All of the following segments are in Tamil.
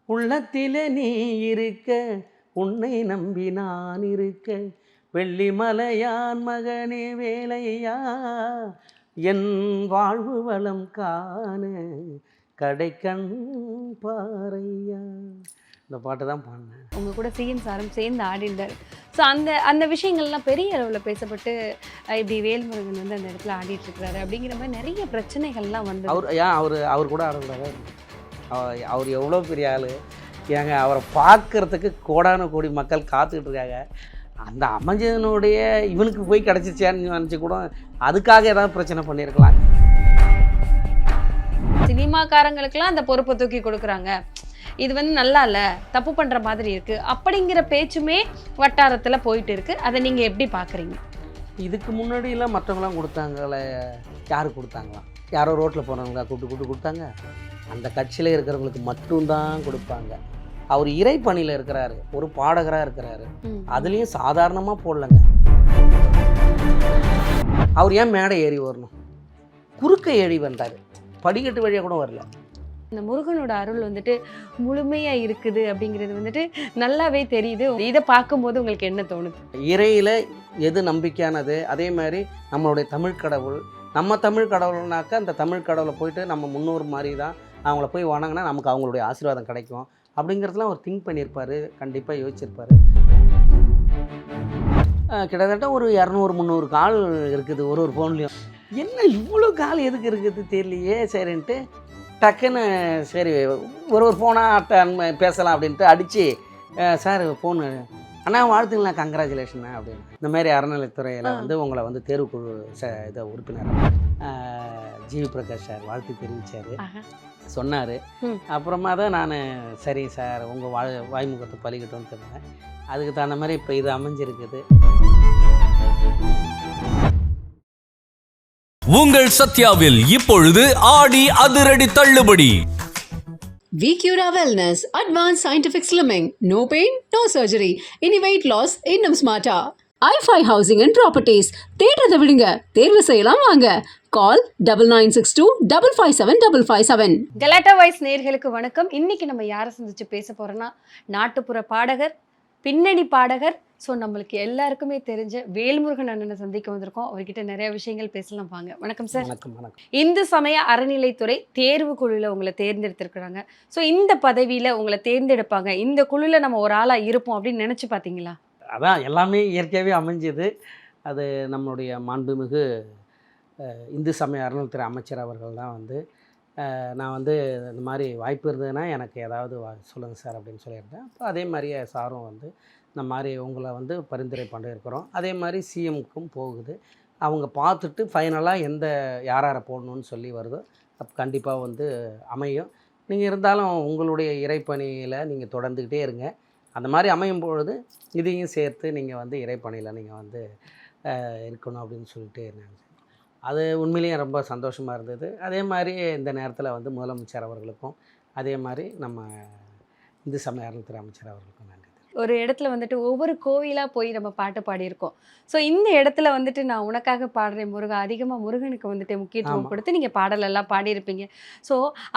உள்ளத்திலே நீ இருக்க உன்னை நம்பி நான் இருக்க வெள்ளிமலையான் மகனே வேலையா என் வாழ்வு வளம் காண கடைக்கண் பாறையா. இந்த பாட்டு தான் பாடினேன். உங்கள் கூட சிஎம் சாரும் சேர்ந்து ஆடிட்டார். ஸோ அந்த அந்த விஷயங்கள்லாம் பெரிய அளவில் பேசப்பட்டு இப்படி வேல்முருகன் வந்து அந்த இடத்துல ஆடிட்டு இருக்கிறாரு அப்படிங்கிற மாதிரி நிறைய பிரச்சனைகள்லாம் வந்து அவர் கூட ஆடக்கூடாது. அவர் எவ்வளோ பெரிய ஆள் ஏங்க, அவரை பார்க்கறதுக்கு கோடான கோடி மக்கள் காத்துக்கிட்டு இருக்காங்க. அந்த அமைஞ்சனுடைய இவனுக்கு போய் கிடச்சிச்சான்னு நினச்சி கூட அதுக்காக ஏதாவது பிரச்சனை பண்ணியிருக்கலாம். சினிமாக்காரங்களுக்கெல்லாம் அந்த பொறுப்பை தூக்கி கொடுக்குறாங்க, இது வந்து நல்லா இல்லை, தப்பு பண்ணுற மாதிரி இருக்குது அப்படிங்கிற பேச்சுமே வட்டாரத்தில் போயிட்டு இருக்குது. அதை நீங்கள் எப்படி பார்க்குறீங்க? இதுக்கு முன்னாடியெல்லாம் மற்றவங்களாம் கொடுத்தாங்களே, யார் கொடுத்தாங்களாம்? யாரோ ரோட்டில் போனவங்களா கூப்பிட்டு கொடுத்தாங்க? அந்த கட்சியில் இருக்கிறவங்களுக்கு மட்டும்தான் கொடுப்பாங்க. அவர் இறை பணியில் இருக்கிறாரு, ஒரு பாடகராக இருக்கிறாரு, அதுலேயும் சாதாரணமாக போடலைங்க. அவர் ஏன் மேடை ஏறி வரணும்? குறுக்க ஏறி வந்தார், படிக்கட்டு வழியாக கூட வரல. இந்த முருகனோட அருள் வந்துட்டு முழுமையாக இருக்குது அப்படிங்கிறது வந்துட்டு நல்லாவே தெரியுது. இதை பார்க்கும்போது உங்களுக்கு என்ன தோணுது? இறையில் எது நம்பிக்கையானது, அதே மாதிரி நம்மளுடைய தமிழ் கடவுள், நம்ம தமிழ் கடவுள்னாக்கா அந்த தமிழ் கடவுளை போயிட்டு நம்ம முன்னோர் மாதிரி தான் அவங்கள போய் வணங்கினா நமக்கு அவங்களுடைய ஆசீர்வாதம் கிடைக்கும் அப்படிங்கிறதுலாம் அவர் திங்க் பண்ணியிருப்பார், கண்டிப்பாக யோசிச்சிருப்பார். கிட்டத்தட்ட ஒரு 200-300 கால் இருக்குது ஒரு ஃபோன்லேயும். என்ன இவ்வளோ கால் எதுக்கு இருக்குது தெரியலையே. சரின்ட்டு டக்குன்னு சரி ஒரு ஃபோனாக பேசலாம் அப்படின்ட்டு அடித்து, சார் ஃபோனு அண்ணா வாழ்த்துங்களா, கங்க்ராச்சுலேஷன் அப்படின்னு. இந்த மாதிரி அறநிலைத்துறையில் வந்து உங்களை வந்து தேர்வுக்குழு இதை உறுப்பினர் ஜிவி பிரகாஷ் சார் வாழ்த்து தெரிவித்தார், சொன்னார். அப்புறமா தான் நான் சரி சார் உங்கள் வாய்முகத்தை பழிக்கட்டும்னு தெரிஞ்சேன். அதுக்கு தகுந்த மாதிரி இப்போ இது அமைஞ்சிருக்குது. உங்கள் சத்யாவில் இப்பொழுது ஆடி அதிரடி தள்ளுபடி. VCura Wellness, Advanced Scientific Slimming, no pain, no surgery, any weight loss, இன்னும் smarter. i5 Housing and Properties, தேடுறதை விடுங்க, தேர்வு செய்யலாம் வாங்க. கால் 9962557557. கலாட்டா வாய்ஸ் நேயர்களுக்கு வணக்கம். இன்னைக்கு நம்ம யாரை சந்திச்சு பேச போறோம்னா, நாட்டுப்புற பாடகர், பின்னணி பாடகர், ஸோ நம்மளுக்கு எல்லாருக்குமே தெரிஞ்ச வேல்முருகன் அண்ணனை சந்திக்க வந்திருக்கோம். அவர்கிட்ட நிறைய விஷயங்கள் பேசலாம் வாங்க. வணக்கம் சார். வணக்கம். வணக்கம். இந்து சமய அறநிலைத்துறை தேர்வு குழுவில் உங்களை தேர்ந்தெடுத்திருக்கிறாங்க. ஸோ இந்த பதவியில் உங்களை தேர்ந்தெடுப்பாங்க, இந்த குழுவில் நம்ம ஒரு ஆளாக இருப்போம் அப்படின்னு நினச்சி பார்த்தீங்களா? அதான் எல்லாமே இயற்கையாகவே அமைஞ்சது. அது நம்மளுடைய மாண்புமிகு இந்து சமய அறநிலைத்துறை அமைச்சர் அவர்கள் தான் வந்து நான் வந்து இந்த மாதிரி வாய்ப்பு இருந்ததுன்னா எனக்கு ஏதாவது சொல்லுங்கள் சார் அப்படின்னு சொல்லியிருந்தேன். அப்போ அதே மாதிரியே சாரும் வந்து இந்த மாதிரி உங்களை வந்து பரிந்துரை பண்ணியிருக்கிறோம். அதே மாதிரி சிஎம்க்கும் போகுது. அவங்க பார்த்துட்டு ஃபைனலாக யாரை போடணும்னு சொல்லி வருதோ அப்போ கண்டிப்பாக வந்து அமையும். நீங்கள் இருந்தாலும் உங்களுடைய இறைப்பணியில் நீங்கள் தொடர்ந்துக்கிட்டே இருங்க. அந்த மாதிரி அமையும் பொழுது இதையும் சேர்த்து நீங்கள் வந்து இறைப்பணியில் நீங்கள் வந்து இருக்கணும் அப்படின்னு சொல்லிட்டு இருந்தாங்க. அது உண்மையிலேயே ரொம்ப சந்தோஷமாக இருந்தது. அதே மாதிரி இந்த நேரத்தில் வந்து முதலமைச்சர் அவர்களுக்கும் அதே மாதிரி நம்ம இந்து சமய அறநிலையத்துறை அமைச்சர் அவர்களுக்கும் நன்றி. ஒரு இடத்துல வந்துட்டு ஒவ்வொரு கோவிலாக போய் நம்ம பாட்டு பாடியிருக்கோம். ஸோ இந்த இடத்துல வந்துட்டு நான் உனக்காக பாடுறேன் முருகா, அதிகமாக முருகனுக்கு வந்துட்டு முக்கியத்துவம் கொடுத்து நீங்கள் பாடலெல்லாம் பாடியிருப்பீங்க. ஸோ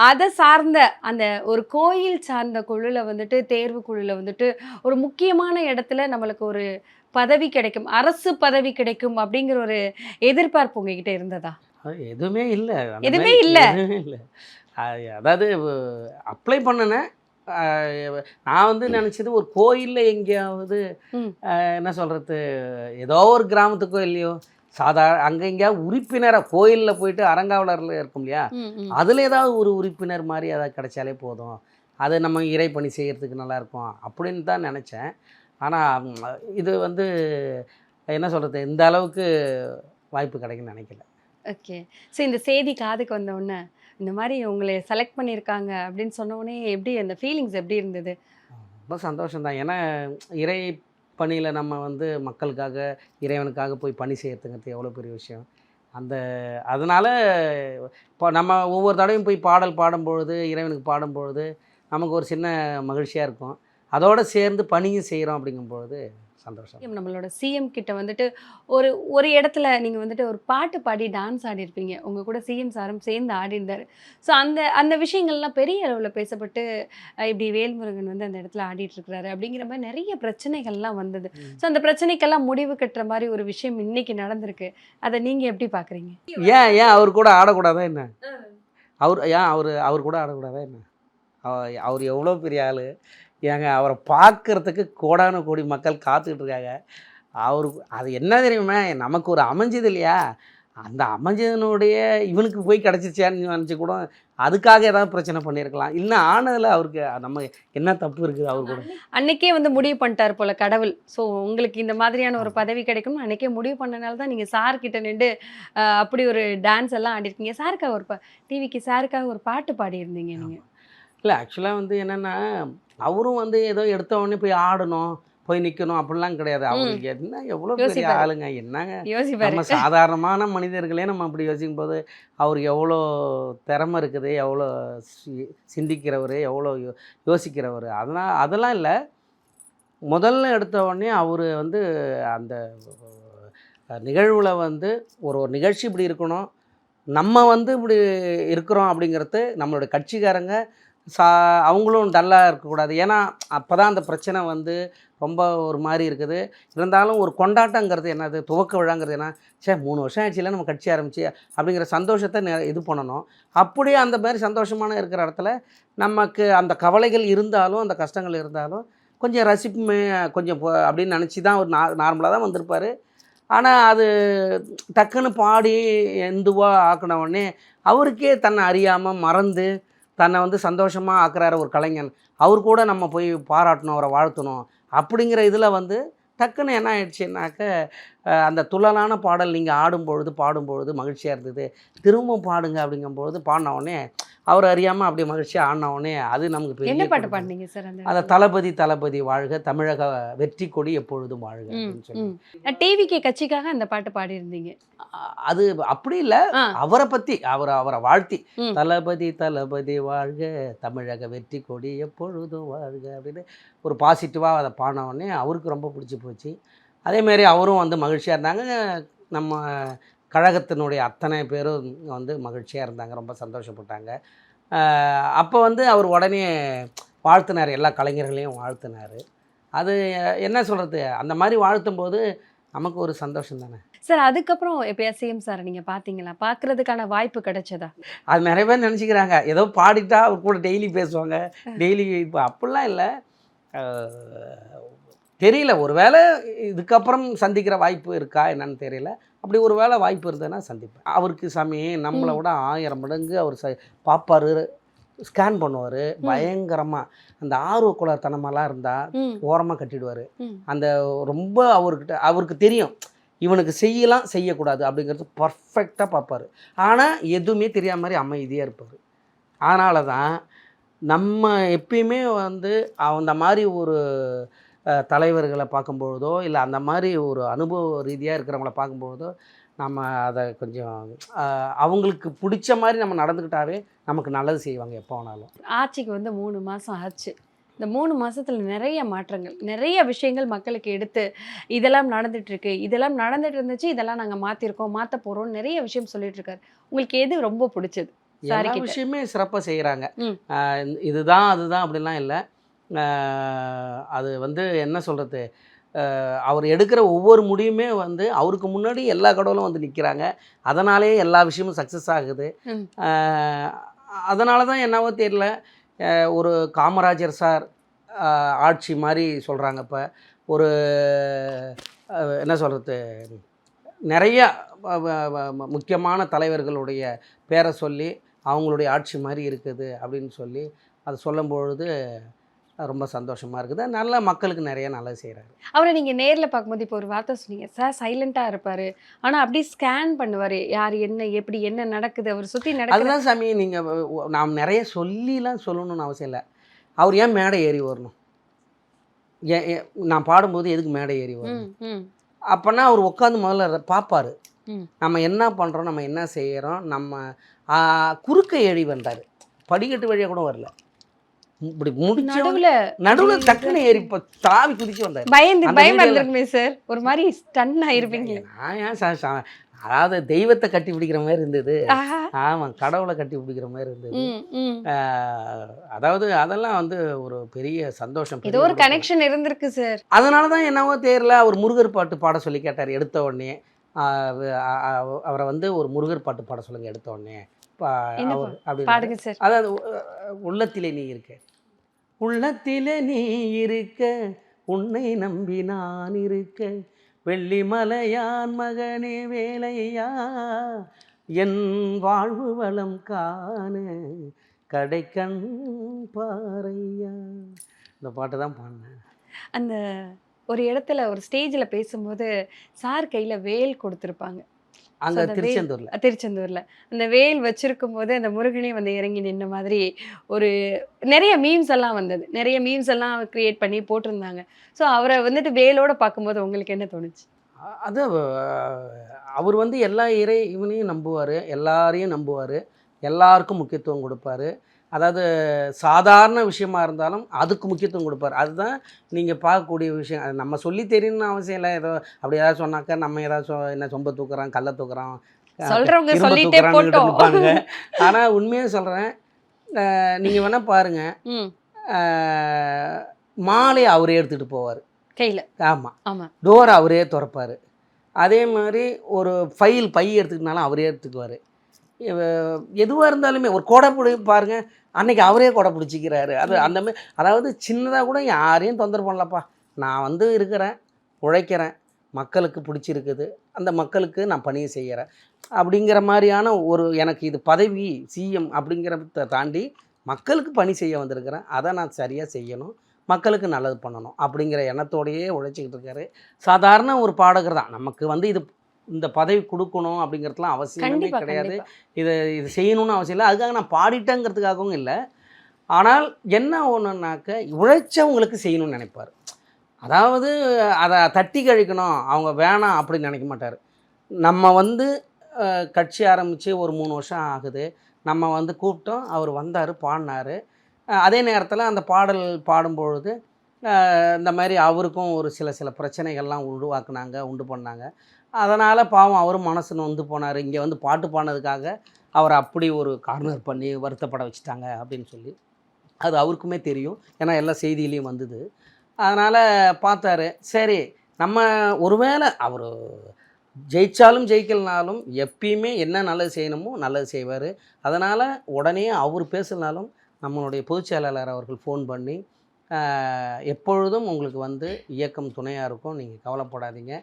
அதை சார்ந்த அந்த ஒரு கோயில் சார்ந்த குழுவில் வந்துட்டு தேர்வு குழுவில் வந்துட்டு ஒரு முக்கியமான இடத்துல நம்மளுக்கு ஒரு பதவி கிடைக்கும், அரசு பதவி கிடைக்கும் அப்படிங்கிற ஒரு எதிர்பார்ப்பு உங்ககிட்ட இருந்ததா? எதுவுமே இல்லை. எதுவுமே இல்லை. அதாவது அப்ளை பண்ணினேன். நான் வந்து நினச்சது ஒரு கோயிலில் எங்கேயாவது என்ன சொல்கிறது, ஏதோ ஒரு கிராமத்துக்கோ இல்லையோ அங்கே எங்கேயாவது உறுப்பினராக கோயிலில் போயிட்டு அரங்காவலரில் இருக்கும் இல்லையா, அதில் ஏதாவது ஒரு உறுப்பினர் மாதிரி ஏதாவது கிடைச்சாலே போதும், அதை நம்ம இறைப்பணி செய்கிறதுக்கு நல்லாயிருக்கும் அப்படின்னு தான் நினச்சேன். ஆனால் இது வந்து என்ன சொல்கிறது, இந்த அளவுக்கு வாய்ப்பு கிடைக்குன்னு நினைக்கல. ஓகே. ஸோ இந்த செய்தி காதுக்கு வந்தவுடனே இந்த மாதிரி உங்களை செலக்ட் பண்ணியிருக்காங்க அப்படின்னு சொன்னோடனே எப்படி அந்த ஃபீலிங்ஸ் எப்படி இருந்தது? ரொம்ப சந்தோஷம்தான். ஏன்னா இறை பணியில் நம்ம வந்து மக்களுக்காக இறைவனுக்காக போய் பணி செய்யறதுங்கிறது எவ்வளோ பெரிய விஷயம். அதனால் இப்போ நம்ம ஒவ்வொரு தடவையும் போய் பாடல் பாடும்பொழுது, இறைவனுக்கு பாடும்பொழுது நமக்கு ஒரு சின்ன மகிழ்ச்சியாக இருக்கும். அதோடு சேர்ந்து பணியும் செய்கிறோம் அப்படிங்கும்பொழுது சந்தோஷம். நம்மளோட சிஎம் கிட்ட வந்துட்டு ஒரு ஒரு இடத்துல நீங்கள் வந்துட்டு ஒரு பாட்டு பாடி டான்ஸ் ஆடிருப்பீங்க. உங்கள் கூட சிஎம் சாரும் சேர்ந்து ஆடிருந்தார். ஸோ அந்த அந்த விஷயங்கள்லாம் பெரிய அளவில் பேசப்பட்டு இப்படி வேல்முருகன் வந்து அந்த இடத்துல ஆடிட்டுருக்கிறாரு அப்படிங்கிற மாதிரி நிறைய பிரச்சனைகள்லாம் வந்தது. ஸோ அந்த பிரச்சனைக்கெல்லாம் முடிவு கட்டுற மாதிரி ஒரு விஷயம் இன்னைக்கு நடந்திருக்கு. அதை நீங்கள் எப்படி பார்க்குறீங்க? ஏன் ஏன் அவர் கூட ஆடக்கூடாதா என்ன? அவர் கூட ஆடக்கூடாதா என்ன? அவர் எவ்வளோ பெரிய ஆள் ஏங்க, அவரை பார்க்கறதுக்கு கோடான கோடி மக்கள் காத்துக்கிட்டு இருக்காங்க. அது என்ன தெரியுமா, நமக்கு ஒரு அமைஞ்சது இல்லையா, அந்த அமைஞ்சதனுடைய இவனுக்கு போய் கிடச்சிச்சியான்னு நினச்சி கூட அதுக்காக ஏதாவது பிரச்சனை பண்ணியிருக்கலாம். இல்லை ஆனதில் அவருக்கு நம்ம என்ன தப்பு இருக்குது அவர் கூட? அன்னைக்கே வந்து முடிவு பண்ணிட்டார் போல கடவுள். ஸோ உங்களுக்கு இந்த மாதிரியான ஒரு பதவி கிடைக்கும் அன்னைக்கே முடிவு பண்ணனால தான் நீங்கள் சார்கிட்ட நின்று அப்படி ஒரு டான்ஸ் எல்லாம் ஆடிருக்கீங்க. சாருக்காக ஒரு டிவிக்கு சாருக்காக ஒரு பாட்டு பாடியிருந்தீங்க நீங்கள். இல்லை ஆக்சுவலாக வந்து என்னென்னா, அவரும் வந்து ஏதோ எடுத்த உடனே போய் ஆடணும், போய் நிற்கணும் அப்படிலாம் கிடையாது. அவருக்கு என்ன எவ்வளோ பெரிய ஆளுங்க, என்னங்க நம்ம சாதாரணமான மனிதர்களே நம்ம அப்படி யோசிக்கும் போது அவர் எவ்வளோ திறமை இருக்குது, எவ்வளோ சிந்திக்கிறவர், எவ்வளோ யோசிக்கிறவர். அதெல்லாம் இல்லை. முதல்ல எடுத்த உடனே அவர் வந்து அந்த நிகழ்வில் வந்து ஒரு நிகழ்ச்சி இப்படி இருக்கணும், நம்ம வந்து இப்படி இருக்கிறோம் அப்படிங்கிறது நம்மளுடைய கட்சிக்காரங்க அவங்களும் டல்லாக இருக்கக்கூடாது. ஏன்னா அப்போ தான் அந்த பிரச்சனை வந்து ரொம்ப ஒரு மாதிரி இருக்குது. இருந்தாலும் ஒரு கொண்டாட்டங்கிறது என்னது, துவக்க விழாங்கிறது என்ன, 3 வருஷம் ஆயிடுச்சுல நம்ம கட்சி ஆரம்பிச்சு அப்படிங்கிற சந்தோஷத்தை இது பண்ணணும். அப்படியே அந்த மாதிரி சந்தோஷமான இருக்கிற இடத்துல நமக்கு அந்த கவலைகள் இருந்தாலும் அந்த கஷ்டங்கள் இருந்தாலும் கொஞ்சம் ரசிப்புமே கொஞ்சம் அப்படின்னு நினச்சி தான் ஒரு நார்மலாக தான் வந்திருப்பார். ஆனால் அது டக்குன்னு பாடி எந்துவாக ஆக்கின உடனே அவருக்கே தன்னை அறியாமல் மறந்து தன்னை வந்து சந்தோஷமாக ஆக்குறாரு ஒரு கலைஞன். அவர் கூட நம்ம போய் பாராட்டணும், அவரை வாழ்த்தணும் அப்படிங்கிற இதில் வந்து டக்குன்னு என்ன ஆயிடுச்சுன்னாக்க, அந்த துள்ளலான பாடல் நீங்கள் பாடும்பொழுது மகிழ்ச்சியாக இருந்தது, திரும்ப பாடுங்க அப்படிங்கும்பொழுது பாடின உடனே அவர் அறியாமல் அப்படியே மகிழ்ச்சியாக ஆடின உடனே அது நமக்கு என்ன பெரிய பாட்டு பாடுனீங்க சார்? அந்த தளபதி வாழ்க, தமிழக வெற்றி கொடி எப்பொழுதும் வாழ்க அப்படின்னு சொல்லி டிவிக்கு கட்சிக்காக அந்த பாட்டு பாடியிருந்தீங்க. அது அப்படி இல்லை, அவரை பற்றி அவரை வாழ்த்தி தளபதி வாழ்க, தமிழக வெற்றி கொடி எப்பொழுதும் வாழ்க அப்படின்னு ஒரு பாசிட்டிவாக அதை பாடின உடனே அவருக்கு ரொம்ப பிடிச்சி போச்சு. அதேமாரி அவரும் வந்து மகிழ்ச்சியாக இருந்தாங்க. நம்ம கழகத்தினுடைய அத்தனை பேரும் வந்து மகிழ்ச்சியாக இருந்தாங்க, ரொம்ப சந்தோஷப்பட்டாங்க. அப்போ வந்து அவர் உடனே வாழ்த்தினார், எல்லா கலைஞர்களையும் வாழ்த்தினார். அது என்ன சொல்கிறது, அந்த மாதிரி வாழ்த்தும்போது நமக்கு ஒரு சந்தோஷம் தானே சார். அதுக்கப்புறம் எப்போயா சிஎம் சார் நீங்கள் பார்த்தீங்களா? பார்க்குறதுக்கான வாய்ப்பு கிடைச்சதா? அது நிறைய பேர் நினச்சிக்கிறாங்க ஏதோ பாடிட்டா அவர் கூட டெய்லி பேசுவாங்க, டெய்லி. இப்போ அப்படிலாம் இல்லை, தெரியல. ஒரு வேளை இதுக்கப்புறம் சந்திக்கிற வாய்ப்பு இருக்கா என்னன்னு தெரியல. அப்படி ஒரு வேளை வாய்ப்பு இருந்ததுன்னா சந்திப்பேன். அவருக்கு சாமி நம்மளை விட 1000 மடங்கு அவர் பார்ப்பார், ஸ்கேன் பண்ணுவார் பயங்கரமாக. அந்த ஆர்வக்குளத்தனமெல்லாம் இருந்தால் ஓரமாக கட்டிடுவார். அந்த ரொம்ப அவருக்கு தெரியும் இவனுக்கு செய்யலாம் செய்யக்கூடாது அப்படிங்கிறது பர்ஃபெக்டாக பார்ப்பார். ஆனால் எதுவுமே தெரியாத மாதிரி அமைதியாக இருப்பார். அதனால தான் நம்ம எப்பயுமே வந்து அந்த மாதிரி ஒரு தலைவர்களை பார்க்கும்பொழுதோ இல்லை அந்த மாதிரி ஒரு அனுபவ ரீதியாக இருக்கிறவங்கள பார்க்கும்பொழுதோ நம்ம அதை கொஞ்சம் அவங்களுக்கு பிடிச்ச மாதிரி நம்ம நடந்துக்கிட்டாவே நமக்கு நல்லது செய்வாங்க எப்போ வேணாலும். ஆட்சிக்கு வந்து 3 மாதம் ஆச்சு. இந்த 3 மாதத்தில் நிறைய மாற்றங்கள், நிறைய விஷயங்கள் மக்களுக்கு எடுத்து இதெல்லாம் நடந்துகிட்ருக்கு, இதெல்லாம் நடந்துட்டு இருந்துச்சு, இதெல்லாம் நாங்கள் மாற்றிருக்கோம், மாற்ற போகிறோம், நிறைய விஷயம் சொல்லிட்டு இருக்காரு. உங்களுக்கு எது ரொம்ப பிடிச்சது? எல்லா விஷயமே சிறப்பாக செய்கிறாங்க. இதுதான் அதுதான் அப்படிலாம் இல்லை. அது வந்து என்ன சொல்கிறது, அவர் எடுக்கிற ஒவ்வொரு முடிவுமே வந்து அவருக்கு முன்னாடி எல்லா கடவுளும் வந்து நிற்கிறாங்க. அதனாலே எல்லா விஷயமும் சக்ஸஸ் ஆகுது. அதனால தான் என்னவோ தெரியல, ஒரு காமராஜர் சார் ஆட்சி மாதிரி சொல்கிறாங்க. இப்போ ஒரு என்ன சொல்கிறது, நிறைய முக்கியமான தலைவர்களுடைய பேரை சொல்லி அவங்களுடைய ஆட்சி மாதிரி இருக்குது அப்படின்னு சொல்லி அதை சொல்லும்பொழுது ரொம்ப சந்தோஷமாக இருக்குது. நல்லா மக்களுக்கு நிறைய நல்லது செய்கிறாரு. அவரை நீங்கள் நேரில் பார்க்கும்போது இப்போ ஒரு வார்த்தை சொன்னீங்க சார், சைலண்ட்டாக இருப்பார், ஆனால் அப்படி ஸ்கேன் பண்ணுவார், யார் என்ன எப்படி என்ன நடக்குது அவர் சுற்றி நடக்குது. அதுதான் சாமி, நீங்கள் நாம் நிறைய சொல்லலாம் சொல்லணும்னு அவசியம் இல்லை. அவர் ஏன் மேடை ஏறி வரணும்? நான் பாடும்போது எதுக்கு மேடை ஏறி வரணும்? அப்போனா அவர் உட்காந்து முதல்ல பார்ப்பார், நம்ம என்ன பண்ணுறோம், நம்ம என்ன செய்கிறோம். நம்ம குறுக்க ஏறி வந்தார், படிக்கட்டு வழியாக கூட வரல. இப்படி முடிச்ச நடுவுல நடுவில் டக்குன்னு ஏறி இப்போ தாவி குதிச்சு வந்தார். பயமா வீடியோல இருந்திருக்குமே சார், ஒரு மாதிரி ஸ்டன் ஆயிருப்பீங்க. நான் ஏன் அதாவது தெய்வத்தை கட்டி பிடிக்கிற மாதிரி இருந்தது. ஆஹா. ஆமாம், கடவுளை கட்டி பிடிக்கிற மாதிரி இருந்தது. ம், ம். அதாவது அதெல்லாம் வந்து ஒரு பெரிய சந்தோஷம். ஏதோ ஒரு கனெக்ஷன் இருந்திருக்கு சார். அதனால தான் என்னவோ தெரியல, அவர் முருகர் பாட்டு பாட சொல்லி கேட்டார் எடுத்த உடனே. அவரை வந்து ஒரு முருகர் பாட்டு பாட சொல்லுங்க எடுத்த உடனே. என்ன அவர் அப்படி பாடுங்க சார். அதாவது உள்ளத்திலே நீ இருக்க, உள்ளத்திலே நீ இருக்க, உன்னை நம்பி நான் இருக்க, வெள்ளிமலையான் மகனே வேலையா, என் வாழ்வு வளம் காண கடைக்கண் பாறையா. இந்த பாட்டு தான் பாடினேன். அந்த ஒரு இடத்துல ஒரு ஸ்டேஜில் பேசும்போது சார் கையில வேல் கொடுத்துருப்பாங்க. அங்கே திருச்செந்தூரில். திருச்செந்தூர்ல அந்த வேல் வச்சிருக்கும் போது அந்த முருகனே வந்து இறங்கி நின்ன மாதிரி ஒரு நிறைய மீம்ஸ் எல்லாம் வந்தது. நிறைய மீம்ஸ் எல்லாம் கிரியேட் பண்ணி போட்டிருந்தாங்க. ஸோ அவரை வந்துட்டு வேலோட பார்க்கும்போது உங்களுக்கு என்ன தோணுச்சு? அது அவர் வந்து எல்லா இவனையும் நம்புவார், எல்லாரையும் நம்புவார், எல்லாருக்கும் முக்கியத்துவம் கொடுப்பாரு. அதாவது சாதாரண விஷயமா இருந்தாலும் அதுக்கு முக்கியத்துவம் கொடுப்பார். அதுதான் நீங்கள் பார்க்கக்கூடிய விஷயம். அது நம்ம சொல்லி தெரியணும்னு அவசியம் இல்லை. ஏதோ அப்படி ஏதாவது சொன்னாக்கா நம்ம ஏதாவது என்ன சொம்ப தூக்குறான், கல்லை தூக்குறான், சொல்றவங்க இரும்ப சொல்லிட்டே தூக்குறான்னு போட்டோம். இருப்பாங்க. ஆனால் உண்மையாக சொல்கிறேன், நீங்கள் வேணால் பாருங்கள், ம். மாலையை அவரே எடுத்துகிட்டு போவார் கையில. ஆமாம், ஆமா. டோரை அவரே திறப்பார். அதே மாதிரி ஒரு ஃபைல் பை எடுத்துக்கிட்டாலும் அவரே எடுத்துக்குவார். எதுவாக இருந்தாலுமே ஒரு கொடை பிடி பாருங்கள், அன்னைக்கு அவரே கொடை பிடிச்சிக்கிறாரு. அது அந்த மாதிரி, அதாவது சின்னதாக கூட யாரையும் தொந்தரவு பண்ணலப்பா, நான் வந்து இருக்கிறேன், உழைக்கிறேன், மக்களுக்கு பிடிச்சிருக்குது, அந்த மக்களுக்கு நான் பணியை செய்கிறேன் அப்படிங்கிற மாதிரியான ஒரு, எனக்கு இது பதவி சிஎம் அப்படிங்கிறத தாண்டி மக்களுக்கு பணி செய்ய வந்திருக்கிறேன், அதை நான் சரியாக செய்யணும், மக்களுக்கு நல்லது பண்ணணும் அப்படிங்கிற எண்ணத்தோடையே உழைச்சிக்கிட்டு இருக்காரு. சாதாரண ஒரு பாடகர் தான். நமக்கு வந்து இந்த பதவி கொடுக்கணும் அப்படிங்கிறதுலாம் அவசியமே கிடையாது. இது செய்யணும்னு அவசியம் இல்லை. அதுக்காக நான் பாடிட்டேங்கிறதுக்காகவும் இல்லை. ஆனால் என்ன ஒன்றுனாக்க, உழைச்சவங்களுக்கு செய்யணும்னு நினைப்பார். அதாவது அதை தட்டி கழிக்கணும், அவங்க வேணாம் அப்படின்னு நினைக்க மாட்டார். நம்ம வந்து கட்சி ஆரம்பித்து ஒரு 3 வருஷம் ஆகுது, நம்ம வந்து கூப்பிட்டோம், அவர் வந்தார், பாடினார். அதே நேரத்தில் அந்த பாடல் பாடும்பொழுது இந்த மாதிரி அவருக்கும் ஒரு சில பிரச்சனைகள்லாம் உண்டு பண்ணாங்க. அதனால் பாவம் அவரும் மனசு நொந்து போனார். இங்கே வந்து பாட்டு பாடினதுக்காக அவரை அப்படி ஒரு கார்னர் பண்ணி வருத்தப்பட வச்சுட்டாங்க அப்படின்னு சொல்லி, அது அவருக்குமே தெரியும். ஏன்னா எல்லா செய்தியிலையும் வந்தது. அதனால் பார்த்தாரு, சரி நம்ம ஒருவேளை அவர் ஜெயித்தாலும் ஜெயிக்கலனாலும் எப்பயுமே என்ன நல்லது செய்யணுமோ நல்லது செய்வார். அதனால் உடனே அவர் பேசலனாலும் நம்மளுடைய பொதுச் செயலாளர் அவர்கள் ஃபோன் பண்ணி, எப்பொழுதும் உங்களுக்கு வந்து இயக்கம் துணையாக இருக்கும், நீங்கள் கவலைப்படாதீங்க,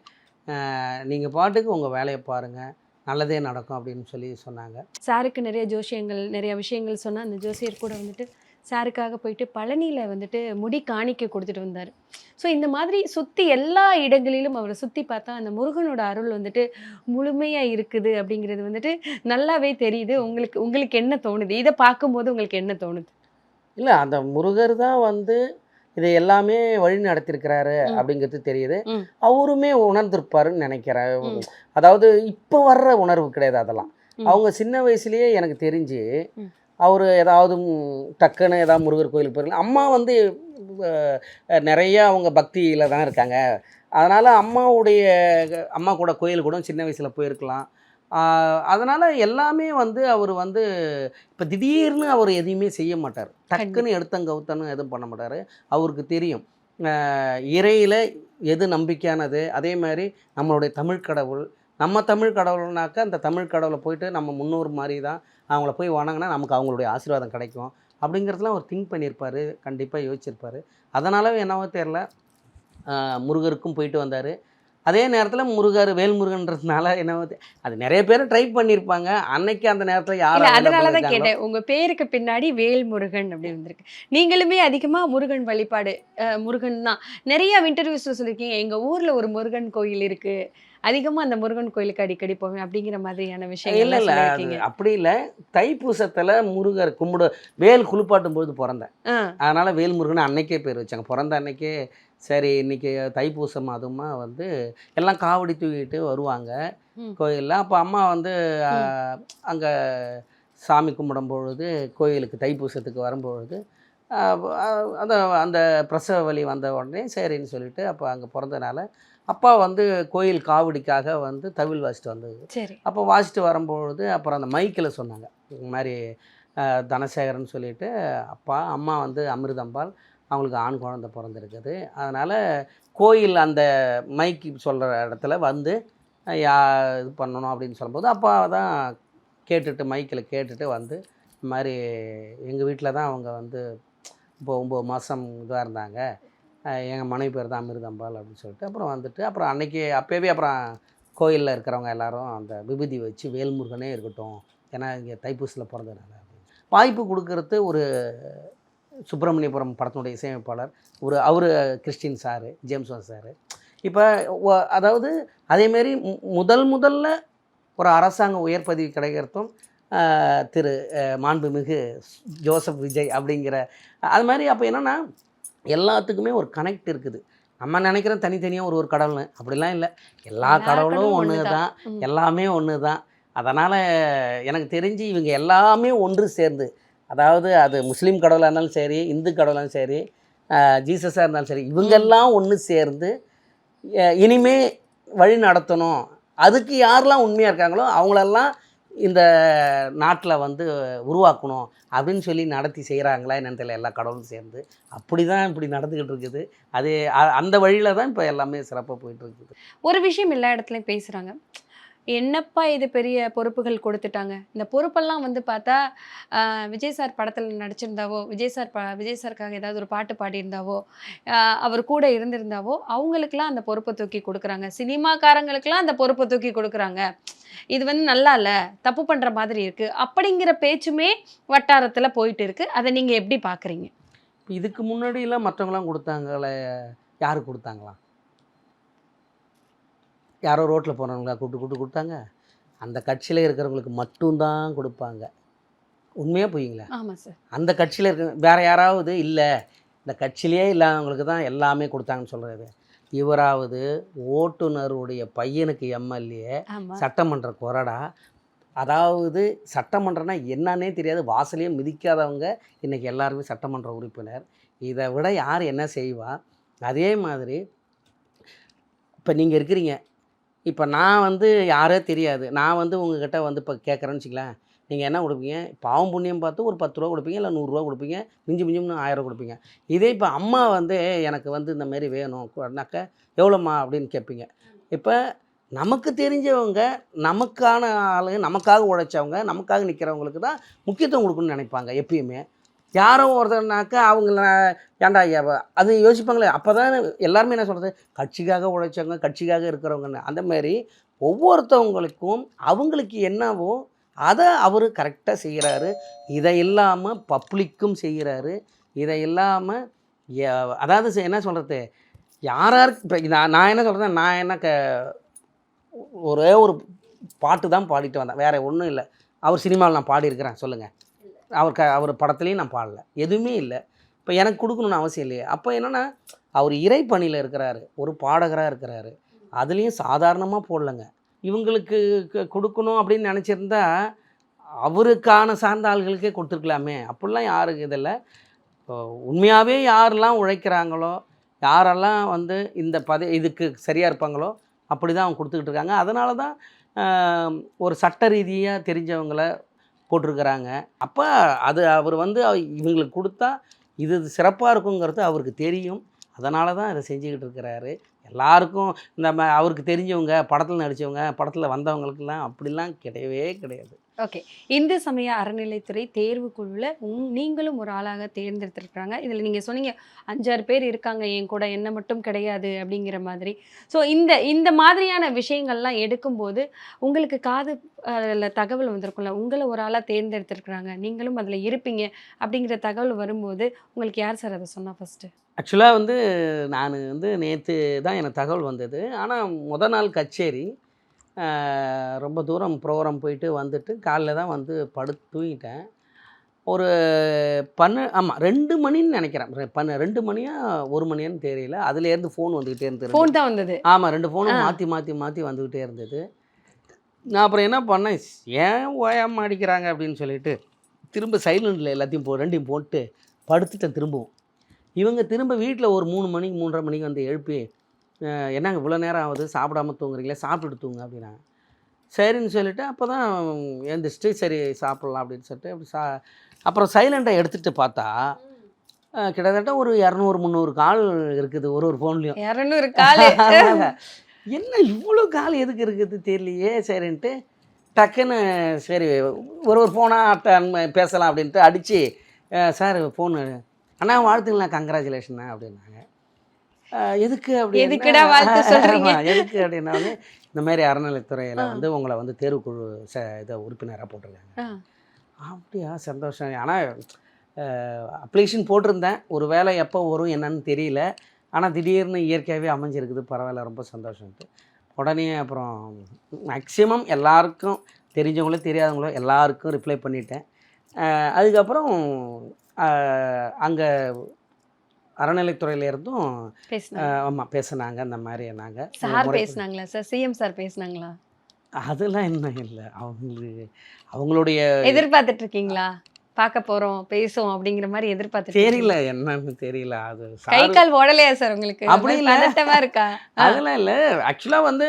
நீங்கள் பாட்டுக்கு உங்கள் வேலையை பாருங்கள், நல்லதே நடக்கும் அப்படின்னு சொல்லி சொன்னாங்க. சாருக்கு நிறைய ஜோசியங்கள் நிறைய விஷயங்கள் சொன்னால் அந்த ஜோசியர் கூட வந்துட்டு சாருக்காக போயிட்டு பழனியில் வந்துட்டு முடி காணிக்க கொடுத்துட்டு வந்தார். ஸோ இந்த மாதிரி சுற்றி எல்லா இடங்களிலும் அவரை சுற்றி பார்த்தா அந்த முருகனோட அருள் வந்துட்டு முழுமையாக இருக்குது அப்படிங்கிறது வந்துட்டு நல்லாவே தெரியுது. உங்களுக்கு என்ன தோணுது இதை பார்க்கும்போது? உங்களுக்கு என்ன தோணுது? இல்லை, அந்த முருகர் தான் வந்து இதை எல்லாமே வழி நடத்திருக்கிறாரு அப்படிங்கிறது தெரியுது. அவருமே உணர்ந்திருப்பாருன்னு நினைக்கிறேன். அதாவது இப்போ வர்ற உணர்வு கிடையாது அதெல்லாம். அவங்க சின்ன வயசுலேயே எனக்கு தெரிஞ்சு அவர் ஏதாவது டக்குன்னு ஏதாவது முருகர் கோயிலுக்கு போயிருக்கலாம். அம்மா வந்து நிறையா அவங்க பக்தியில் தான் இருக்காங்க. அதனால் அம்மா கூட கோயில் கூட சின்ன வயசில் போயிருக்கலாம். அதனால் எல்லாமே வந்து அவர் வந்து இப்போ திடீர்னு அவர் எதையுமே செய்ய மாட்டார். டக்குன்னு எடுத்தங்கவுத்தன்னு எதுவும் பண்ண மாட்டார். அவருக்கு தெரியும் இறையில் எது நம்பிக்கையானது. அதே மாதிரி நம்மளுடைய தமிழ் கடவுள், நம்ம தமிழ் கடவுள்னாக்கா அந்த தமிழ் கடவுளை போயிட்டு நம்ம முன்னோர் மாதிரி தான் அவங்கள போய் வணங்கினா நமக்கு அவங்களுடைய ஆசீர்வாதம் கிடைக்கும் அப்படிங்கிறதுலாம் அவர் திங்க் பண்ணியிருப்பார், கண்டிப்பாக யோசிச்சிருப்பார். அதனால என்னவோ தெரில, முருகருக்கும் போயிட்டு வந்தார். அதே நேரத்தில் முருகர் வேல்முருகன்றதுனால என்னவோ அது நிறைய பேர் ட்ரை பண்ணியிருப்பாங்க. அன்னைக்கு அந்த நேரத்தில் யாரும், அதனால தான் கேட்டேன், உங்கள் பேருக்கு பின்னாடி வேல்முருகன் அப்படி வந்திருக்கு. நீங்களுமே அதிகமாக முருகன் வழிபாடு, முருகன் தான் நிறைய இன்டர்வியூஸில் சொல்லியிருக்கீங்க. எங்கள் ஊரில் ஒரு முருகன் கோயில் இருக்குது, அதிகமாக அந்த முருகன் கோயிலுக்கு அடிக்கடி போவேன் அப்படிங்கிற மாதிரியான விஷயங்கள். இல்லை அப்படி இல்லை, தைப்பூசத்தில் முருகர் வேல் குளிப்பாட்டும் பொழுது பிறந்தேன். அதனால் வேல்முருகன் அன்னைக்கே பேர் வச்சாங்க. பிறந்த அன்னைக்கே சரி இன்றைக்கி தைப்பூசம் அதுமா வந்து எல்லாம் காவடி தூக்கிட்டு வருவாங்க கோயிலில். அப்போ அம்மா வந்து அங்கே சாமி கும்பிடும் பொழுது கோயிலுக்கு தைப்பூசத்துக்கு வரும்பொழுது அந்த அந்த பிரசவ வலி வந்த உடனே சரின்னு சொல்லிட்டு அப்போ அங்கே பிறந்தனால அப்பா வந்து கோயில் காவடிக்காக வந்து தவில் வாசிட்டு வந்தது. சரி. அப்போ வாசிட்டு வரும்பொழுது அப்புறம் அந்த மைக்கில் சொன்னாங்க இந்த மாதிரி தனசேகரன் சொல்லிட்டு அப்பா அம்மா வந்து அமிர்தம்பாள், அவங்களுக்கு ஆண் குழந்தை பிறந்திருக்குது. அதனால் கோயில் அந்த மைக்கு சொல்கிற இடத்துல வந்து இது பண்ணணும் அப்படின்னு சொல்லும்போது அப்பா தான் கேட்டுட்டு மைக்கில் கேட்டுட்டு வந்து இந்த மாதிரி எங்கள் வீட்டில் தான் அவங்க வந்து இப்போ 9 மாதம் இதாக இருந்தாங்க, எங்கள் மனைவி பேர் தான் அமிர்தம்பாள் அப்படின்னு சொல்லிட்டு அப்புறம் வந்துட்டு அப்புறம் அன்றைக்கி அப்போவே அப்புறம் கோயிலில் இருக்கிறவங்க எல்லாரும் அந்த விபூதி வச்சு வேல்முருகனே இருக்கட்டும், ஏன்னா இங்கே தைப்பூசில் பிறந்ததுனால வாய்ப்பு கொடுக்கறது ஒரு சுப்பிரமணியபுரம் படத்தினுடைய இசையமைப்பாளர் அவர் கிறிஸ்டின் சாரு, ஜேம்ஸ்வான் சாரு. இப்போ அதாவது அதேமாரி முதல்ல ஒரு அரசாங்க உயர் பதவி கிடைக்கிறதும் திரு மாண்புமிகு ஜோசப் விஜய் அப்படிங்கிற அது மாதிரி. அப்போ என்னென்னா எல்லாத்துக்குமே ஒரு கனெக்ட் இருக்குது. நம்ம நினைக்கிறோம் தனித்தனியாக ஒரு கடவுள்னு, அப்படிலாம் இல்லை. எல்லா கடவுளும் ஒன்று தான், எல்லாமே ஒன்று தான். அதனால் எனக்கு தெரிஞ்சு இவங்க எல்லாமே ஒன்று சேர்ந்து, அதாவது அது முஸ்லீம் கடவுளாக இருந்தாலும் சரி, இந்து கடவுளாக சரி, ஜீசஸாக இருந்தாலும் சரி, இவங்கெல்லாம் ஒன்று சேர்ந்து இனிமே வழி நடத்தணும். அதுக்கு யாரெல்லாம் உண்மையாக இருக்காங்களோ அவங்களெல்லாம் இந்த நாட்டில் வந்து உருவாக்கணும் அப்படின்னு சொல்லி நடத்தி செய்கிறாங்களா என்னன்னு தெரியல. எல்லா கடவுளும் சேர்ந்து அப்படி தான் இப்படி நடந்துக்கிட்டு இருக்குது. அது அந்த வழியில் தான் இப்போ எல்லாமே சிறப்பாக போயிட்டுருக்குது. ஒரு விஷயம் எல்லா இடத்துலையும் பேசுகிறாங்க, என்னப்பா இது பெரிய பொறுப்புகள் கொடுத்துட்டாங்க, இந்த பொறுப்பெல்லாம் வந்து பார்த்தா விஜய் சார் படத்தில் நடிச்சிருந்தாவோ, விஜய் சாருக்காக ஏதாவது ஒரு பாட்டு பாடியிருந்தாவோ, அவர் கூட இருந்திருந்தாவோ அவங்களுக்கெல்லாம் அந்த பொறுப்பை தூக்கி கொடுக்குறாங்க, சினிமாக்காரங்களுக்கெல்லாம் அந்த பொறுப்பை தூக்கி கொடுக்குறாங்க, இது வந்து நல்லா இல்லை, தப்பு பண்ணுற மாதிரி இருக்குது அப்படிங்கிற பேச்சுமே வட்டாரத்தில் போயிட்டு இருக்குது. அதை நீங்கள் எப்படி பார்க்குறீங்க? இதுக்கு முன்னாடியெல்லாம் மற்றவங்களாம் கொடுத்தாங்களே, யார் கொடுத்தாங்களாம்? யாரோ ரோட்டில் போனவங்களா கூப்பிட்டு கொடுத்தாங்க? அந்த கட்சியில் இருக்கிறவங்களுக்கு மட்டும்தான் கொடுப்பாங்க. உண்மையாக போயிங்களா? ஆமாம் சார். அந்த கட்சியில் இருக்க வேறு யாராவது இல்லை, இந்த கட்சியிலே இல்லாதவங்களுக்கு தான் எல்லாமே கொடுத்தாங்கன்னு சொல்கிறது. இவராவது ஓட்டுநருடைய பையனுக்கு எம்எல்ஏ, சட்டமன்ற கொறடா, அதாவது சட்டமன்றம்னா என்னன்னே தெரியாது, வாசலையே மிதிக்காதவங்க இன்றைக்கி எல்லாருமே சட்டமன்ற உறுப்பினர். இதை விட யார் என்ன செய்வா? அதே மாதிரி இப்போ நீங்கள் இருக்கிறீங்க, இப்போ நான் வந்து யாரே தெரியாது, நான் வந்து உங்ககிட்ட வந்து இப்போ கேட்குறேன்னு வச்சுக்கலாம், நீங்கள் என்ன கொடுப்பீங்க? பாவம் புண்ணியம் பார்த்து ஒரு 10 ரூபா கொடுப்பீங்க, இல்லை 100 ரூபா கொடுப்பீங்க, மிஞ்சும் 1000 ரூபா கொடுப்பீங்க. இதே இப்போ அம்மா வந்து எனக்கு வந்து இந்த மாதிரி வேணும் அப்படின்னாக்க எவ்வளோம்மா அப்படின்னு கேட்பீங்க. இப்போ நமக்கு தெரிஞ்சவங்க, நமக்கான ஆளுங்க, நமக்காக உழைச்சவங்க, நமக்காக நிற்கிறவங்களுக்கு தான் முக்கியத்துவம் கொடுக்கணும்னு நினைப்பாங்க எப்பயுமே. யாரோ ஒருத்தர்னாக்கா அவங்கள ஏன்டா அது யோசிப்பாங்களே. அப்போ தான் எல்லாருமே என்ன சொல்கிறது, கட்சிக்காக உழைச்சவங்க, கட்சிக்காக இருக்கிறவங்கன்னு. அந்த மாதிரி ஒவ்வொருத்தவங்களுக்கும் அவங்களுக்கு என்னவோ அதை அவர் கரெக்டாக செய்கிறாரு. இதை இல்லாமல் பப்ளிக்கும் செய்கிறாரு. இதை இல்லாமல் அதாவது என்ன சொல்கிறது, யாராருக்கு இப்போ நான் என்ன சொல்கிறேன், நான் என்ன ஒரே ஒரு பாட்டு தான் பாடிட்டு வந்தேன், வேறு ஒன்றும் இல்லை. அவர் சினிமாவில் நான் பாடியிருக்கிறேன் சொல்லுங்கள், அவர் படத்துலேயும் நான் பாடலை, எதுவுமே இல்லை. இப்போ எனக்கு கொடுக்கணுன்னு அவசியம் இல்லையே. அப்போ என்னென்னா அவர் இறை பணியில் இருக்கிறாரு, ஒரு பாடகராக இருக்கிறாரு, அதுலேயும் சாதாரணமாக போடலைங்க. இவங்களுக்கு கொடுக்கணும் அப்படின்னு நினச்சிருந்தா அவருக்கான சார்ந்த ஆள்களுக்கே கொடுத்துருக்கலாமே. அப்படிலாம் யாருக்கு இதில் உண்மையாகவே யாரெல்லாம் உழைக்கிறாங்களோ, யாரெல்லாம் வந்து இந்த இதுக்கு சரியாக இருப்பாங்களோ அப்படி தான் அவங்க கொடுத்துக்கிட்டு இருக்காங்க. அதனால தான் ஒரு சட்ட ரீதியாக தெரிஞ்சவங்கள போட்டிருக்கிறாங்க. அப்போ அது அவர் வந்து இவங்களுக்கு கொடுத்தா இது சிறப்பாக இருக்குங்கிறது அவருக்கு தெரியும். அதனால தான் இதை செஞ்சுக்கிட்டு இருக்கிறாரு. எல்லாருக்கும் அவருக்கு தெரிஞ்சவங்க, படத்தில் நடித்தவங்க, படத்தில் வந்தவங்களுக்கெல்லாம் அப்படிலாம் கிடையவே கிடையாது. ஓகே, இந்து சமய அறநிலைத்துறை தேர்வுக்குழுவில் நீங்களும் ஒரு ஆளாக தேர்ந்தெடுத்திருக்கிறாங்க. இதில் நீங்கள் சொன்னீங்க 5-6 பேர் இருக்காங்க என் கூட, என்ன மட்டும் கிடையாது அப்படிங்கிற மாதிரி. ஸோ இந்த மாதிரியான விஷயங்கள்லாம் எடுக்கும்போது உங்களுக்கு தகவல் வந்திருக்கும்ல, உங்களை ஒரு ஆளாக தேர்ந்தெடுத்திருக்கிறாங்க, நீங்களும் அதில் இருப்பீங்க அப்படிங்கிற தகவல் வரும்போது உங்களுக்கு யார் சார் அதை சொன்னால் ஃபஸ்ட்டு? ஆக்சுவலாக வந்து நான் வந்து நேற்று தான் எனக்கு தகவல் வந்தது. ஆனால் முதல் நாள் கச்சேரி ரொம்ப தூரம் ப்ரோக்ராம் போயிட்டு வந்துட்டு காலைல தான் வந்து படுத்து தூங்கிட்டேன். ஒரு 2 மணின்னு நினைக்கிறேன், 2 மணியா 1 மணியான்னு தெரியல. அதுலேருந்து ஃபோன் வந்துக்கிட்டே இருந்தது. ஃபோன் தான் வந்தது? ஆமாம், 2 ஃபோனும் மாற்றி வந்துக்கிட்டே இருந்தது. நான் அப்புறம் என்ன பண்ணேன், ஏன் ஓயாமல் அடிக்கிறாங்க அப்படின்னு சொல்லிட்டு திரும்ப சைலண்டில் எல்லாத்தையும் 2யும் போட்டு படுத்துட்டேன் திரும்பவும். இவங்க திரும்ப வீட்டில் ஒரு 3 மணிக்கு 3:30 மணிக்கு வந்து எழுப்பி என்னங்க இவ்வளோ நேரம் ஆகுது சாப்பிடாம தூங்குறீங்களே, சாப்பிட்டுட்டு தூங்க அப்படின்னாங்க. சரின்னு சொல்லிவிட்டு அப்போ தான் எழுந்திரிச்சிட்டு சரி சாப்பிட்லாம் அப்படின்னு சொல்லிட்டு அப்படி அப்புறம் சைலண்ட்டாக எடுத்துகிட்டு பார்த்தா கிட்டத்தட்ட ஒரு 200-300 கால் இருக்குது ஒரு ஃபோன்லேயும். 200 கால் என்ன இவ்வளோ கால் எதுக்கு இருக்குது தெரியலையே. சரின்ட்டு டக்குன்னு சரி ஒரு ஃபோனாக பேசலாம் அப்படின்ட்டு அடித்து சார் ஃபோனு அண்ணா வாழ்த்துங்களா கங்க்ராச்சுலேஷன் அப்படின்னாங்க. எதுக்கு எதுக்குடா வாழ்த்து சொல்றீங்க? எதுக்கு அப்படின்னாலே இந்த மாதிரி அறநிலைத்துறையில் வந்து உங்களை வந்து தேர்வுக்குழு இதை உறுப்பினராக போட்டிருக்காங்க. அப்படியா சந்தோஷம். ஆனால் அப்ளிகேஷன் போட்டிருந்தேன், ஒரு வேலை எப்போ வரும் என்னன்னு தெரியல. ஆனால் திடீர்னு இயற்கையாகவே அமைஞ்சிருக்குது, பரவாயில்ல ரொம்ப சந்தோஷம்ட்டு உடனே அப்புறம் மேக்ஸிமம் எல்லாருக்கும் தெரிஞ்சவங்களோ தெரியாதவங்களோ எல்லாருக்கும் ரிப்ளை பண்ணிட்டேன். அதுக்கப்புறம் அங்கே அறநிலைத்துறையிலேருந்தும் ஆமாம் பேசுனாங்க. அந்த மாதிரி நாங்கள் சார் பேசுனாங்களா சார்? சிஎம் சார் பேசுனாங்களா? அதெல்லாம் என்ன இல்லை, அவங்களுடைய எதிர்பார்த்துட்டு இருக்கீங்களா? பார்க்க போகிறோம் பேசுவோம் அப்படிங்கிற மாதிரி எதிர்பார்த்து தெரியல என்னன்னு தெரியல. அது கை கால் ஓடலையா சார் உங்களுக்கு? அப்படி இல்லை, பதட்டமா இருக்கா? அதெல்லாம் இல்லை. ஆக்சுவலாக வந்து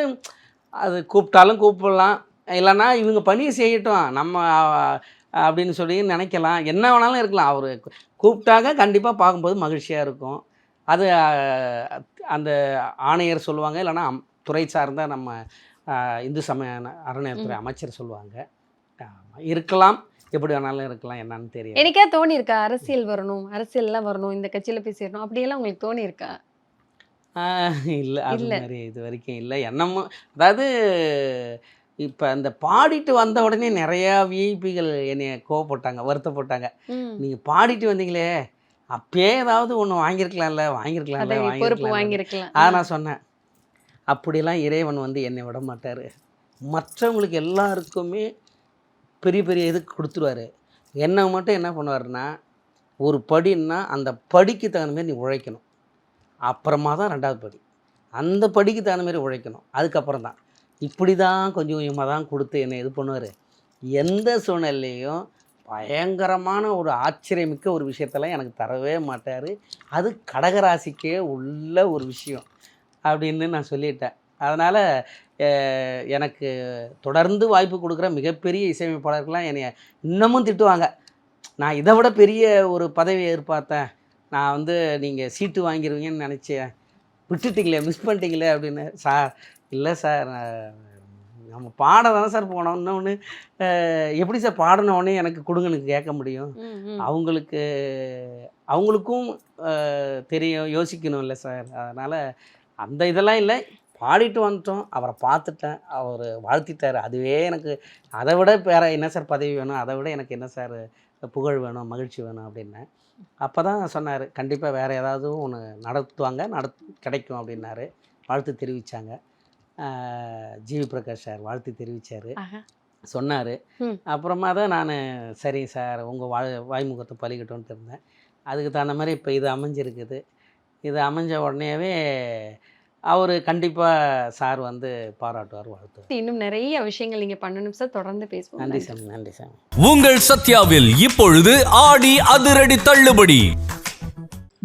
அது கூப்பிட்டாலும் கூப்பிடலாம், இல்லைன்னா இவங்க பணியை செய்யட்டும் நம்ம அப்படின்னு சொல்லி நினைக்கலாம், என்ன வேணாலும் இருக்கலாம். அவர் கூப்பிட்டாங்க கண்டிப்பாக பார்க்கும்போது மகிழ்ச்சியாக இருக்கும். அது அந்த ஆணையர் சொல்லுவாங்க, இல்லைன்னா துறை சார்ந்த நம்ம இந்து சமய அறநிலையத்துறை அமைச்சர் சொல்லுவாங்க. இருக்கலாம், எப்படி வேணாலும் இருக்கலாம், என்னன்னு தெரியும். எனக்கே தோணி இருக்கா அரசியல் வரணும், அரசியல்லாம் வரணும், இந்த கட்சியில் போய் சேரணும் அப்படியெல்லாம் உங்களுக்கு தோணி இருக்கா? இல்லை, அது மாதிரி இது வரைக்கும் இல்லை. என்னமோ அதாவது இப்போ இந்த பாடிட்டு வந்த உடனே நிறையா விஐபிகள் என்னை கோவப்பட்டாங்க, வருத்தப்பட்டாங்க. நீங்கள் பாடிட்டு வந்தீங்களே அப்பயே ஏதாவது ஒன்று வாங்கியிருக்கலாம்ல வாங்கியிருக்கலாம். அதை நான் சொன்னேன், அப்படிலாம் இறைவன் வந்து என்னை விட மாட்டார். மற்றவங்களுக்கு எல்லாருக்குமே பெரிய பெரிய இதுக்கு கொடுத்துருவார். என்னை மட்டும் என்ன பண்ணுவார்னா, ஒரு படின்னா அந்த படிக்கு தகுந்த மாதிரி நீ உழைக்கணும், அப்புறமா தான் 2வது படி, அந்த படிக்கு தகுந்த மாதிரி உழைக்கணும், அதுக்கப்புறம் தான். இப்படி தான் கொஞ்சம் கொஞ்சமாக தான் கொடுத்து என்னை இது பண்ணுவார். எந்த சூழ்நிலையும் பயங்கரமான ஒரு ஆச்சரியமிக்க ஒரு விஷயத்தெல்லாம் எனக்கு தரவே மாட்டார். அது கடகராசிக்கே உள்ள ஒரு விஷயம் அப்படின்னு நான் சொல்லிட்டேன். அதனால் எனக்கு தொடர்ந்து வாய்ப்பு கொடுக்குற மிகப்பெரிய இசையமைப்பாளர்கள்லாம் என்னை இன்னமும் திட்டுவாங்க. நான் இதை விட பெரிய ஒரு பதவியை எதிர்பார்த்தேன், நான் வந்து நீங்கள் சீட்டு வாங்கிடுவீங்கன்னு நினச்சேன், விட்டுட்டிங்களே, மிஸ் பண்ணிட்டீங்களே அப்படின்னு. சார் இல்லை சார், நம்ம பாட தானே சார் போனோம், இன்னொன்று எப்படி சார் பாடினோடனே எனக்கு கொடுங்கன்னு கேட்க முடியும்? அவங்களுக்கும் தெரியும், யோசிக்கணும் இல்லை சார். அதனால் அந்த இதெல்லாம் இல்லை, பாடிட்டு வந்துட்டோம், அவரை பார்த்துட்டேன், அவர் வாழ்த்திட்டார், அதுவே எனக்கு. அதை விட வேறு என்ன சார் பதவி வேணும், அதை விட எனக்கு என்ன சார் புகழ் வேணும், மகிழ்ச்சி வேணும் அப்படின்னேன். அப்போ தான் சொன்னார், கண்டிப்பாக வேறு ஏதாவது ஒன்று நடத்துவாங்க, கிடைக்கும் அப்படின்னாரு. வாழ்த்து தெரிவித்தாங்க. ஜிவி பிரகாஷ் சார் வாழ்த்து தெரிவித்தார், சொன்னார். அப்புறமா தான் நான் சரி சார் உங்கள் வாய்முகத்தை பழிக்கட்டும்னு இருந்தேன். அதுக்கு தகுந்த மாதிரி இப்போ இது அமைஞ்சிருக்குது. இது அமைஞ்ச உடனேவே அவர் கண்டிப்பாக சார் வந்து பாராட்டுவார், வாழ்த்துவார். இன்னும் நிறைய விஷயங்கள் நீங்கள் பண்ணணும் சார், தொடர்ந்து பேசுவோம். நன்றி சார், நன்றி சார். உங்கள் சத்யாவில் இப்பொழுது ஆடி அதிரடி தள்ளுபடி.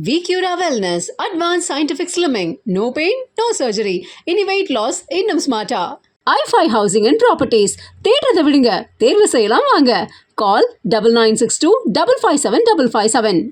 VQRA Wellness, Advanced Scientific Slimming. No pain, no surgery. Any weight loss, இன்னும் smarter. i5 Housing and Properties. தேடுறதை விடுங்க, தேர்வு செய்யலாம் வாங்க. Call 9962 557 557.